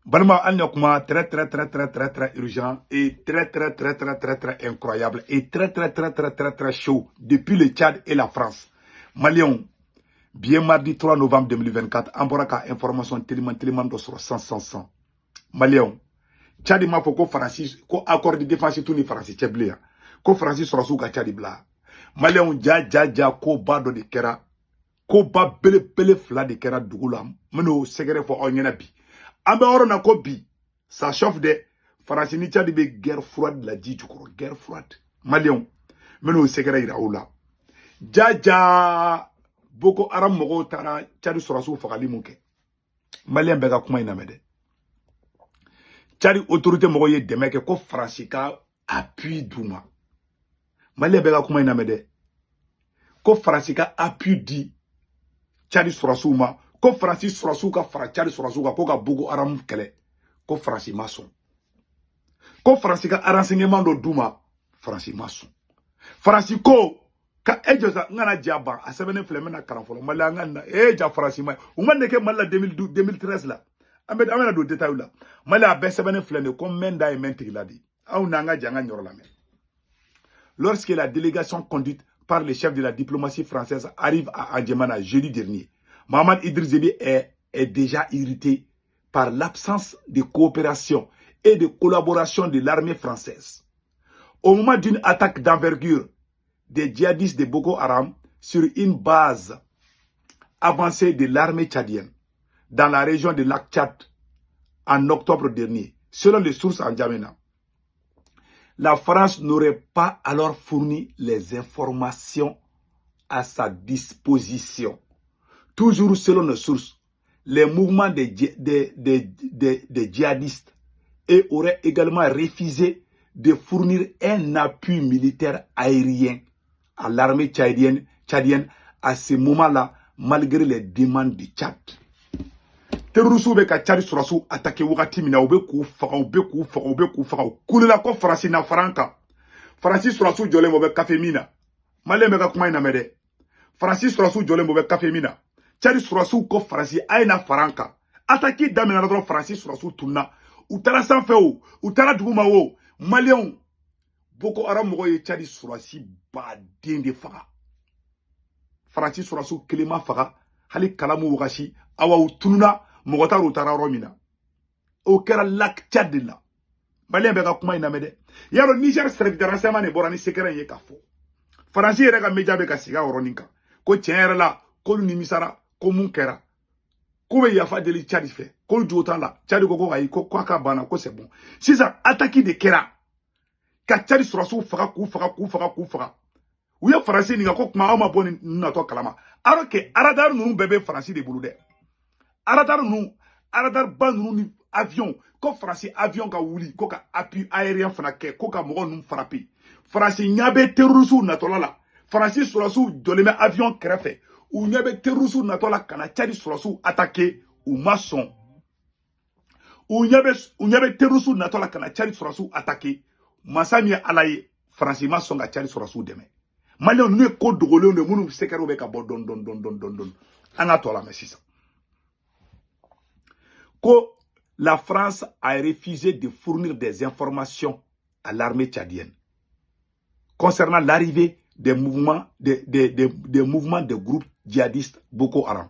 Balma Anyakuma, très urgent et très incroyable et très chaud depuis le Tchad et la France. Malion, bien mardi 3 novembre 2024, Amboraka information tellement de sur 100. Malion, Tchad m'a fait ko Francis, ko accord de défense tout ni Francis Tchéblia, ko Francis sera sous Tchad bla. Malion, ja, ko bado de kera, ko ba bele fla de kera dougulam, meno segere fo onyenabi. Ambe orona ko bi ça chauffe de France ni Tchad be guerre froide la dit guerre froide Malion meno sekere ira ola jaja Boko Haram mogo tara Tchad surasu fagali muke Malien be ga kuma ina mede Tchad autorité mogo ye demeke ko France ka appui duma Malien be ga kuma ina mede ko France ka appui di Tchad surasu ma ko Francis surasu ka fara Tchad surasu ka ko ka Boko Haram kele ko Francis maçon ko Francis ka renseignement do duma Francis maçon Francis ko ka ejosa ngana jaba a sebene flemme na karanfolo mala ngana ja Francis ma umane ke mala 2013 la amena do détail la mala be sebene flemme ko menda e mentigla di au nanga janga nyoro la men. Lorsque la délégation conduite par le chef de la diplomatie française arrive à Andjamena jeudi dernier, Mohamed Idriss Déby est déjà irrité par l'absence de coopération et de collaboration de l'armée française. Au moment d'une attaque d'envergure des djihadistes de Boko Haram sur une base avancée de l'armée tchadienne dans la région de Lac Tchad en octobre dernier, selon les sources en N'Djamena, la France n'aurait pas alors fourni les informations à sa disposition. Toujours selon nos sources, les mouvements des djihadistes et aurait également refusé de fournir un appui militaire aérien à l'armée tchadienne à ce moment-là, malgré les demandes du Tchad. Terroristes be ka Tchad surasu attaqué wakati mina ube ku faga kulela ko Francis na franka Francis surasu jole mo be café mina male me ka kuma ina mede Francis surasu jole mo be café mina Tchad surasu ko Francis aina franka attaqué damina na Francis surasu tunna utara sanfé o utara duguma o Malion Boko Haram mogo ye Tchad surasi ba dende faga Francis surasu kelema faga hali kalamu wagashi awa utununa mogota utara romina o kera Lac Tchad la Malien be ga kuma ina mede yaro Niger service de renseignement ne borani sekere ye kafo Francis yere ga media be ka siga oroninka ko tiere la ko ni misara ko mun kera ko be yafa deli Tchad fait ko jota la Tchad ko ayi ko ka bana ko c'est bon si ça attaque de kera ka Tchad surasu faga ku faga ou ya Francis ni ko kuma ma boni na to kalama alors que aradar nu bébé Francis de bulude aradar ban nu ni avion ko Francis avion ka wuli ko ka appui aérien fana ke ko ka mogo nu frapper Francis nyabe terroristes na to la Francis surasu doleme avion krefe ou nyabe terroristes na to la kana Tchad surasu attaquer ou maçon ou nyabe terroristes na to la kana Tchad surasu attaquer masami alaye Francis maçon ga Tchad surasu deme Malion nous ko dogolé ne munu sekero be ka bo don anga to la mesisa ko la France a refusé de fournir des informations à l'armée tchadienne concernant l'arrivée des mouvements des mouvements de groupes djihadistes Boko Haram.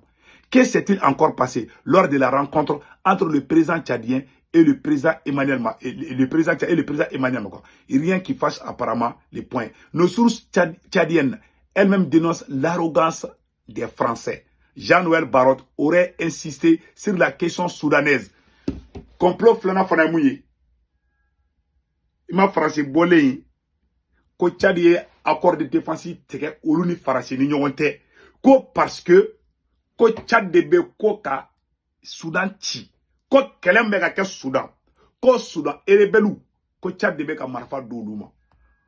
Que s'est-il encore passé lors de la rencontre entre le président tchadien et le président Emmanuel Macron? Rien qui fasse apparemment les points. Nos sources tchadiennes elles-mêmes dénoncent l'arrogance des Français. Jean-Noël Barrot aurait insisté sur la question soudanaise. Complot flana fanamouye. Ima Français bolé. Ko Tchadie accord de défense teke oluni Français ni nyonte. Ko parce que ko Tchad debe ko ka Soudan ti. Ko kelembe ka ke Soudan. Ko Soudan erebelu. Ko Tchad debe ka marfa doluma.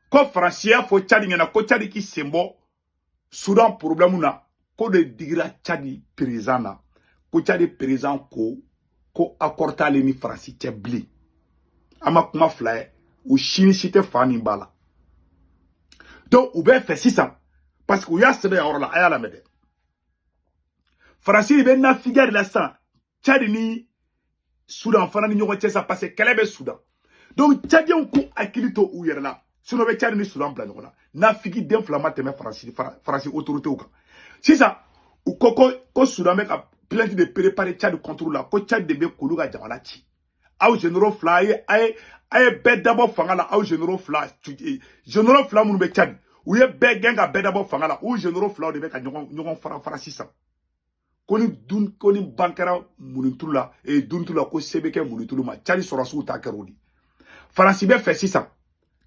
Ko Français fo Tchad ngena ko Tchad ki sembo Soudan problème na. Ko de digra Tchadi président na ko Tchadi président ko accorda le ni Francis tebli ama kuma fly ou chini cité fani bala donc ou ben fait 600 parce que ya sebe ya la aya la mede Francis be na figure la sang Tchadi ni Soudan fana ni ɲɔgɔn cɛ sa parce que kɛlɛ bɛ Soudan. Donc Tchadiens ko hakili to u yɛrɛ la. Sinon bɛ Tchad ni Soudan bila ɲɔgɔn na. Nafiki den fila ma tɛmɛ Faransi autorités kan. Sisan u ko Soudan bɛ ka plainte de préparer Tchad contre la. Ko Tchad de bɛ k'olu ka jamana ci. Aw généraux fila a ye bɛɛ dabɔ fanga la. Aw généraux fila minnu bɛ Tchad. U ye bɛɛ gɛn ka bɛɛ dabɔ fanga la. U généraux fila de bɛ ka ɲɔgɔn fara sisan. Ko ni ban kɛra Munitulu la Duntulu la ko se bɛ kɛ Munitulu ma. Tchad sɔrɔsiw ta kɛra o de. Faransi bɛ fɛ sisan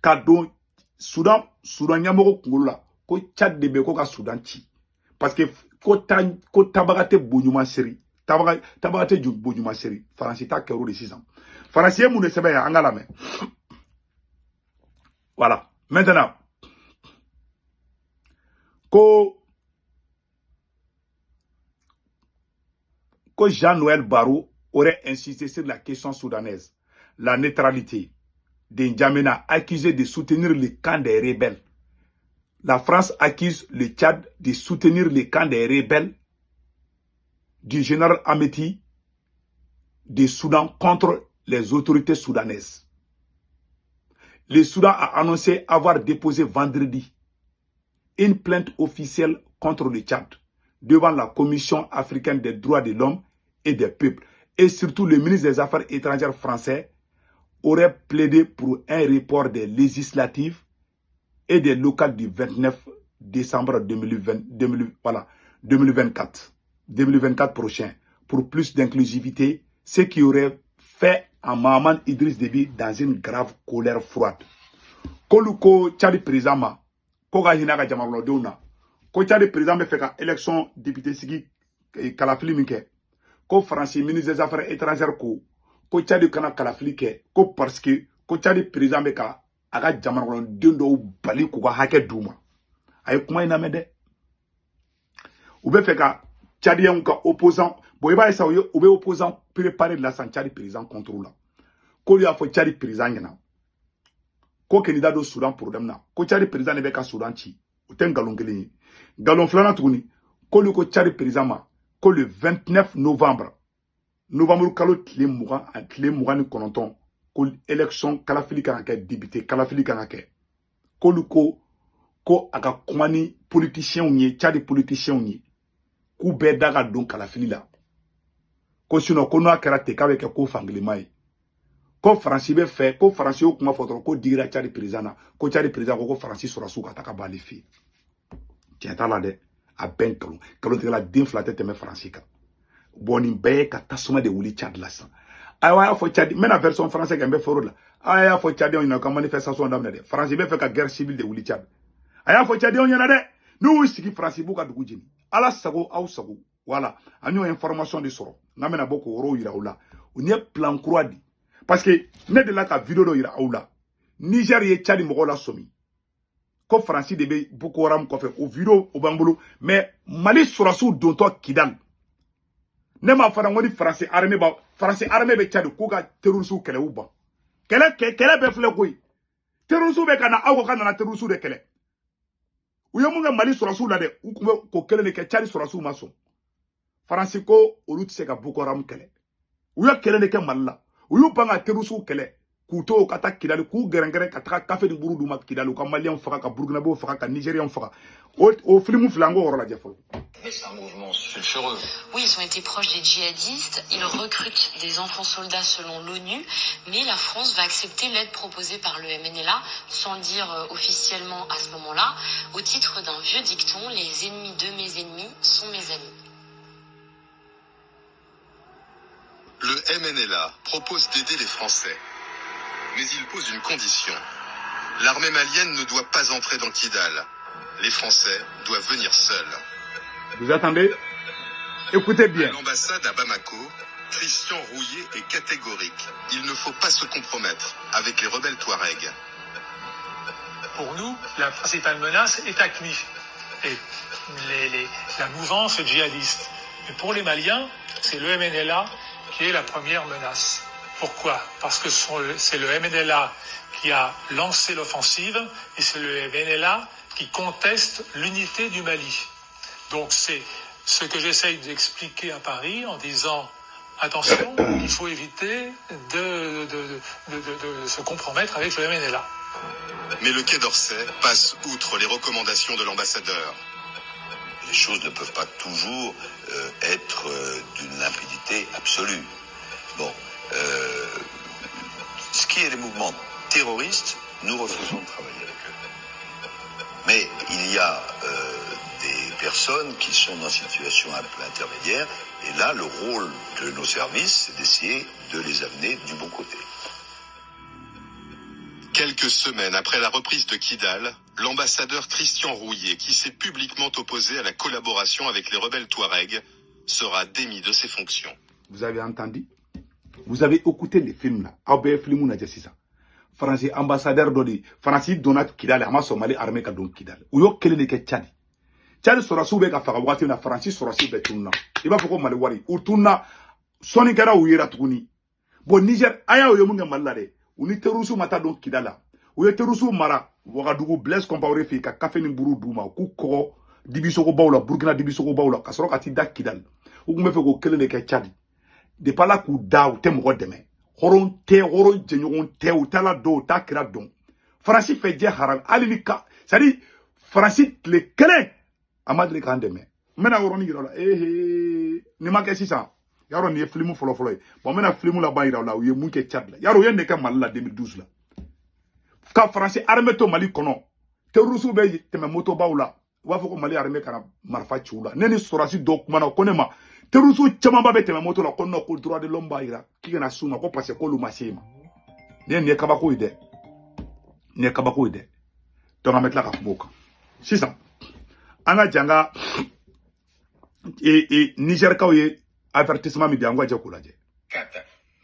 ka don Soudan ɲɛmɔgɔ kunkolo la ko Tchad de bɛ ko ka Soudan ci. Parce que ko tabaga tɛ boɲuman seri. Tabaga tɛ boɲuman seri. Faransi ta kɛra o de sisan. Faransi ye mun de sɛbɛn yan an ka lamɛn. Voilà. Maintenant ko Jean-Noël Barrot aurait insisté sur la question soudanaise, la neutralité de N'Djamena, accusé de soutenir le camp des rebelles. La France accuse le Tchad de soutenir le camp des rebelles du général Ameti de Soudan contre les autorités soudanaises. Le Soudan a annoncé avoir déposé vendredi une plainte officielle contre le Tchad devant la Commission africaine des droits de l'homme et des peuples. Et surtout, le ministre des Affaires étrangères français aurait plaidé pour un report des législatives et des locales du 29 décembre 2024 prochain, pour plus d'inclusivité, ce qui aurait fait à Mahaman Idriss Déby dans une grave colère froide. Koluko Tchadi président ma, Koga Hinaka Jamarlodona, ko Tchadi président me fait qu'à élection député Sigi Kalafili Minke, ko Français ministre des Affaires étrangères ko Tchadi kana Kalafili ke, ko parce que ko Tchadi président me ka aga Jamarlodona bali ko hake douma. Aye kuma ina mede. Ou be fait qu'à Tchadien ka opposant, bon eba esa ou be opposant préparer la san Tchadi président contrôle la. Ko lui a fait Tchadi président yana. Ko candidat do Soudan problème na. Ko Tchadi président ne be ka Soudan ci. O ten galon kelen. Galon flana tuguni. Ko lui ko Tchadi président ma. Ko le 29 novembre kalo tile mugan ni kononton. Ko élection Kalafili kan ka député Kalafili kan ka. Ko lui ko aka kumani politicien nye Tchadi politicien nye. Ku be daga don Kalafili la. Ko sino ko no akara te ka be ke ko fanglema yi. Ko Faransi be fait, ko Faransi o kuma fotoro ko digira Tchadi président na, ko Tchadi président ko Faransi sura su ka taka bali fi. Tienta la de a ben kalon te la den flate te me Faransi ka. Boni be ka tasuma de wuli Tchad la san. Aya fo Tchadi, mena version français ke mbe foro la. Aya fo Tchadi on ka manifestation damne de. Faransi be fait ka guerre civile de wuli Tchad. Aya fo Tchadi on yana de. Nou sigi Faransi bu ka dugu jini. Ala sago au sago. Voilà, anyo information de soro. Ngamena boko ro ira oula. On y plan croix di. Parce que ne de la ka vidéo do ira oula. Niger ye Tchadi mogo la somi. Ko Franci de be Boko Haram ko fe o vidéo o bambolo mais Mali surasu donto Kidal. Ne ma fara ngoni français armée be Tchadi ko ga terrorisme kele uba. Kele be fle koy. Terrorisme be kana awo kana na terrorisme de kele. Uyo munga Mali surasu la de u ko kele ne ke Tchadi surasu maso. Français ko olu tse ka Boko Haram kele. Uyo kele ne ke Malla. Uyu banga terusu kele kuto kata Kidal ku gerengere kata kafe di buru duma Kidal ka Malien faka ka Burkinabé faka ka Nigérien faka au film flango oro la jefolo. Mais c'est un mouvement sulfureux. Oui, ils ont été proches des djihadistes, ils recrutent des enfants soldats selon l'ONU, mais la France va accepter l'aide proposée par le MNLA sans le dire officiellement à ce moment-là, au titre d'un vieux dicton, les ennemis de mes ennemis sont mes amis. Le MNLA propose d'aider les Français, mais il pose une condition. L'armée malienne ne doit pas entrer dans Kidal. Les Français doivent venir seuls. Vous attendez? Écoutez bien. À l'ambassade à Bamako, Christian Rouillet est catégorique. Il ne faut pas se compromettre avec les rebelles Touaregs. Pour nous, la principale menace est AQMI et la mouvance djihadiste. Mais pour les Maliens, c'est le MNLA qui est la première menace. Pourquoi? Parce que c'est le MNLA qui a lancé l'offensive et c'est le MNLA qui conteste l'unité du Mali. Donc c'est ce que j'essaye d'expliquer à Paris en disant attention, il faut éviter de se compromettre avec le MNLA. Mais le Quai d'Orsay passe outre les recommandations de l'ambassadeur. Les choses ne peuvent pas toujours être d'une limpidité absolue. Bon, ce qui est les mouvements terroristes, nous refusons de travailler avec eux. Mais il y a des personnes qui sont dans une situation un peu intermédiaire, et là, le rôle de nos services, c'est d'essayer de les amener du bon côté. Quelques semaines après la reprise de Kidal, l'ambassadeur Christian Rouillet, qui s'est publiquement opposé à la collaboration avec les rebelles Touaregs, sera démis de ses fonctions. Vous avez entendu? Vous avez écouté les films là? Aubé film na c'est ça. Français ambassadeur dodi, Français donat Kidal, ama Somali armée ka don Kidal. Uyo kele ne ke Tchad. Tchad sera soube ka faka wati na Français sera soube tunna. Iba foko mali wari. Utunna soni kara uyera tukuni. Bon Niger aya uyo munga malade. Uni terusu mata don Kidala. Uye terusu mara Ouagadougou Blaise Compaoré fi ka café ni buru duma ku ko dibiso ko bawla Burkina dibiso ko bawla kasoro ka ti da Kidal. Ou me fe ko kele ne ke Tchad. De pala ku da ou te mo deme. Horon te horon jenyon te ou tala do ta kira don. Francis fait je haram alilika. Ça dit Francis le kele amadre kan deme. Mena horoni gira la ni ma ke sisa. Yaro ni filmu folo folo. Bon mena filmu la ba ira la ou ye mun ke Tchad la. Yaro yende ka mal la 2012 la. Ka Français armée to Mali kono. Terrorisme be teme moto bawla. Wa foko Mali armée kana marfa chula. Neni sorasi do kuma na konema. Terrorisme chama ba be teme moto la kono ko droit de l'homme ba ira. Ki na suma ko parce ko lu masema. Ne kabako ide. Ne kabako ide. Donc ametla ka fuboka. Sisa. Anga janga Niger ka oye avertissement mi biangwa je kulaje.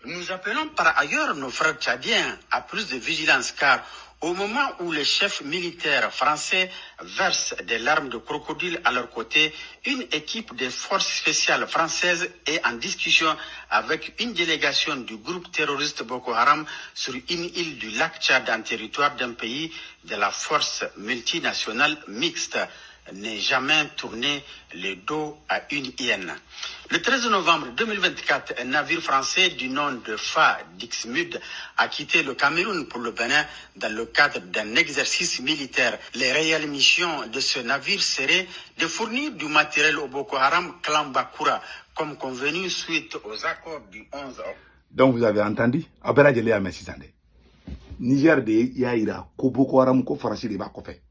Nous appelons par ailleurs nos frères tchadiens à plus de vigilance car au moment où les chefs militaires français versent des larmes de crocodile à leur côté, une équipe des forces spéciales françaises est en discussion avec une délégation du groupe terroriste Boko Haram sur une île du lac Tchad en territoire d'un pays de la force multinationale mixte. N'est jamais tourné le dos à une hyène. Le 13 novembre 2024, un navire français du nom de Fa Dixmude a quitté le Cameroun pour le Bénin dans le cadre d'un exercice militaire. Les réelles missions de ce navire seraient de fournir du matériel au Boko Haram clan Bakura, comme convenu suite aux accords du 11 octobre. Donc vous avez entendu? Abera jele ya mesisande. Niger de yaira ko Boko Haram ko Français de ba ko fait.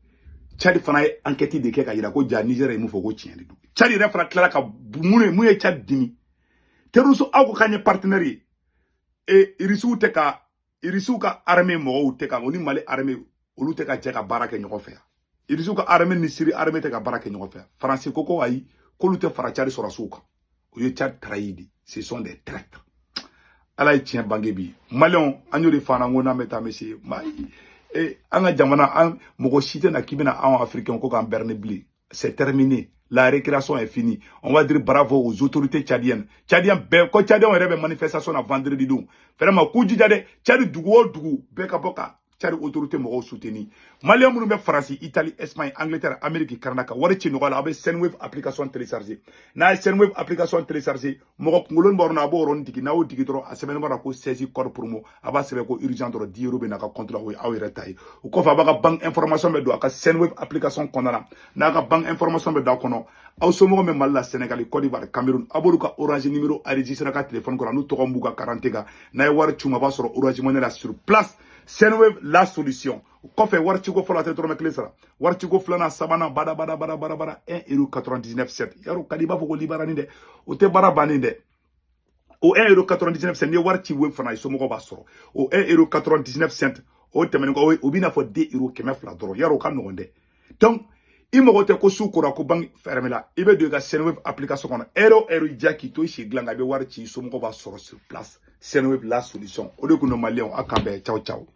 Tchad fana enquête de keka yira ko ja Niger e mu fogo tiende du. Tchad re fana clara ka mune Tchad dimi. Teruso ako kanye partenaire e irisu ka armée mo te ka oni Mali armée olu te ka jeka baraka nyoko fe. Irisu ka armée ni Syrie armée te ka baraka nyoko fe. Français koko ayi ko lu te fara Tchad sora suka. O ye Tchad trahidi, ce sont des traîtres. Ala tient bangebi. Malion anyori fana ngona meta mesi mai. Anga jamana an mogo site na kibina en africain ko kan bernebli. C'est terminé. La récréation est finie. On va dire bravo aux autorités tchadiennes. Tchadiens, quand Tchadiens ont une manifestation à vendredi, vraiment, Koudjidade, Tchadi Dougou, Beka Boka, Tchadi autorité m'aura soutenu. Malien Mounoumé, France, Italie, Espagne, Angleterre, Amérique, Canada, Warichi, nous allons Senwave application téléchargée. Na Senwave application téléchargée, Morok Moulon Bornabo, Rondiki, Nao Digitro, à semaine Marako, saisi corps pour moi, Abba Seveko, urgent de 10 euros, Benaka, contre la Aouiretaï. Ou Kofa Baga Bank Information, mais doit Senwave application Konana. Naga Bank Information, mais d'accord. Aw somo me malla Sénégal Côte d'Ivoire Cameroun aboluka orange numéro enregistré ka téléphone ko nous tokombuka 40 na war chuma ba soro orange money la sur place Senwave la solution ko fe war ci go fola te toro meklesra war ci go flana sabana bada 1,99 €. Yaro kadiba foko libarani de o te bara bani de o 1,99 € ne war ci we fana somo ko ba soro o 1,99 €. O temene ko o bina fo 2 € kemef la doro yaro kan no de donc imogote ko sukura ko bang fermela ibe de ga Senwave application kono ero jaki to shi glanga be warchi so mo ba soro sur place Senwave la solution o de ko no malien akabe ciao ciao.